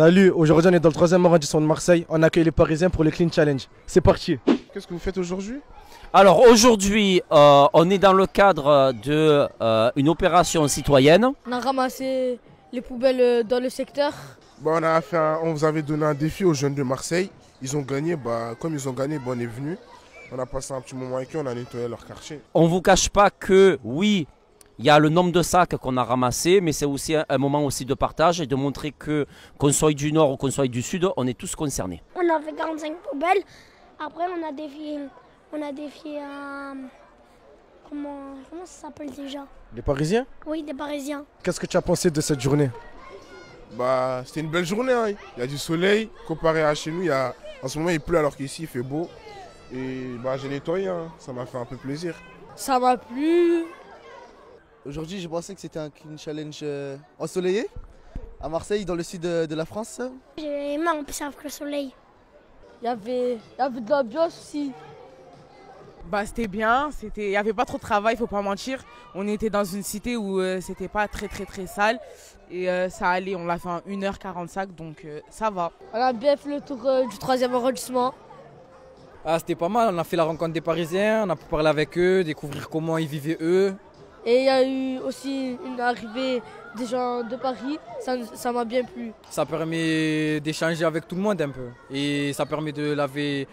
Salut, aujourd'hui on est dans le 3e arrondissement de Marseille. On accueille les Parisiens pour le Clean Challenge. C'est parti. Qu'est-ce que vous faites aujourd'hui? Alors aujourd'hui, on est dans le cadre d'une opération citoyenne. On a ramassé les poubelles dans le secteur. On vous avait donné un défi aux jeunes de Marseille. Ils ont gagné. Comme ils ont gagné, on est venu. On a passé un petit moment avec eux, on a nettoyé leur quartier. On ne vous cache pas que oui, il y a le nombre de sacs qu'on a ramassés, mais c'est aussi un moment aussi de partage et de montrer que qu'on soit du nord ou qu'on soit du sud, on est tous concernés. On a fait 45 poubelles. Après, on a défié comment ça s'appelle déjà? Les Parisiens? Oui, des Parisiens. Qu'est-ce que tu as pensé de cette journée? C'était une belle journée. Hein. Il y a du soleil. Comparé à chez nous, en ce moment il pleut alors qu'ici il fait beau. Et j'ai nettoyé, hein. Ça m'a fait un peu plaisir. Ça m'a plu. Aujourd'hui, j'ai pensé que c'était un clean challenge ensoleillé à Marseille, dans le sud de la France. J'ai aimé en plus avec le soleil. Il y avait de l'ambiance aussi. C'était bien, il n'y avait pas trop de travail, il faut pas mentir. On était dans une cité où c'était pas très sale. Et ça allait, on l'a fait en 1h45, donc ça va. On a bien fait le tour du 3e arrondissement. C'était pas mal, on a fait la rencontre des Parisiens, on a pu parler avec eux, découvrir comment ils vivaient eux. Et il y a eu aussi une arrivée des gens de Paris, ça m'a bien plu. Ça permet d'échanger avec tout le monde un peu. Et ça permet de laver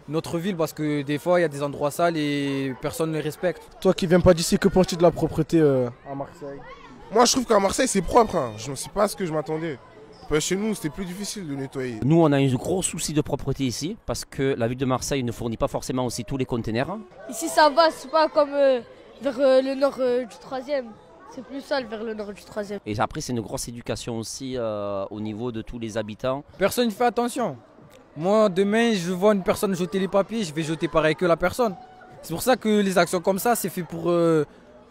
notre ville parce que des fois il y a des endroits sales et personne ne les respecte. Toi qui viens pas d'ici, que penses-tu de la propreté à Marseille? Moi je trouve qu'à Marseille c'est propre. Hein. Je ne sais pas à ce que je m'attendais. Chez nous c'était plus difficile de nettoyer. Nous on a un gros souci de propreté ici parce que la ville de Marseille ne fournit pas forcément aussi tous les containers. Ici ça va, c'est pas comme vers le nord du 3e. C'est plus sale vers le nord du 3e. Et après c'est une grosse éducation aussi au niveau de tous les habitants. Personne ne fait attention. Moi demain je vois une personne jeter les papiers, je vais jeter pareil que la personne. C'est pour ça que les actions comme ça c'est fait pour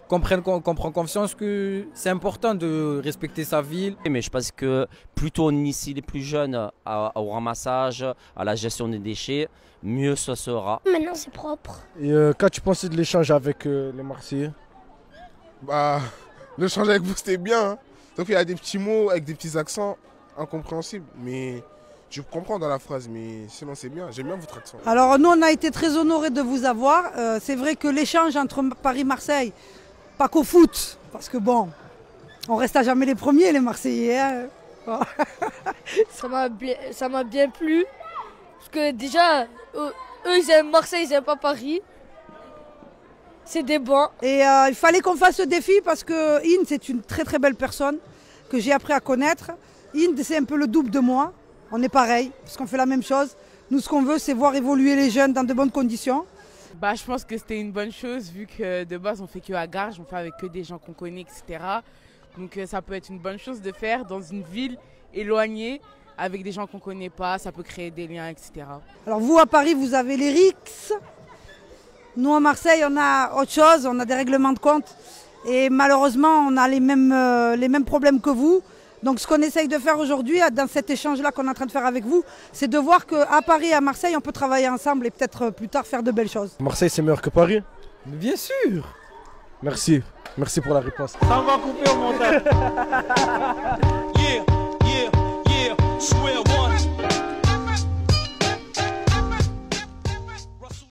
qu'on prend conscience que c'est important de respecter sa ville. Mais je pense que plutôt on initie les plus jeunes au ramassage, à la gestion des déchets, mieux ce sera. Maintenant c'est propre. Et qu'as-tu pensé de l'échange avec les Marseillais? L'échange avec vous c'était bien. Hein. Donc il y a des petits mots avec des petits accents incompréhensibles. Mais je comprends dans la phrase, mais sinon c'est bien. J'aime bien votre accent. Alors nous on a été très honorés de vous avoir. C'est vrai que l'échange entre Paris et Marseille, pas qu'au foot, parce que on reste à jamais les premiers les Marseillais. Hein. Ça m'a bien plu. Parce que déjà, eux ils aiment Marseille, ils aiment pas Paris. C'est des bons. Et il fallait qu'on fasse ce défi parce que Inde c'est une très belle personne que j'ai appris à connaître. Inde c'est un peu le double de moi. On est pareil, parce qu'on fait la même chose. Nous ce qu'on veut c'est voir évoluer les jeunes dans de bonnes conditions. Je pense que c'était une bonne chose vu que de base on fait que à Garges, on fait avec que des gens qu'on connaît, etc. Donc ça peut être une bonne chose de faire dans une ville éloignée avec des gens qu'on connaît pas, ça peut créer des liens, etc. Alors vous à Paris vous avez les RICS, nous à Marseille on a autre chose, on a des règlements de compte et malheureusement on a les mêmes problèmes que vous. Donc ce qu'on essaye de faire aujourd'hui, dans cet échange-là qu'on est en train de faire avec vous, c'est de voir qu'à Paris et à Marseille, on peut travailler ensemble et peut-être plus tard faire de belles choses. Marseille c'est meilleur que Paris? Bien sûr. Merci pour la réponse. Ça va couper au montage. Yeah, swear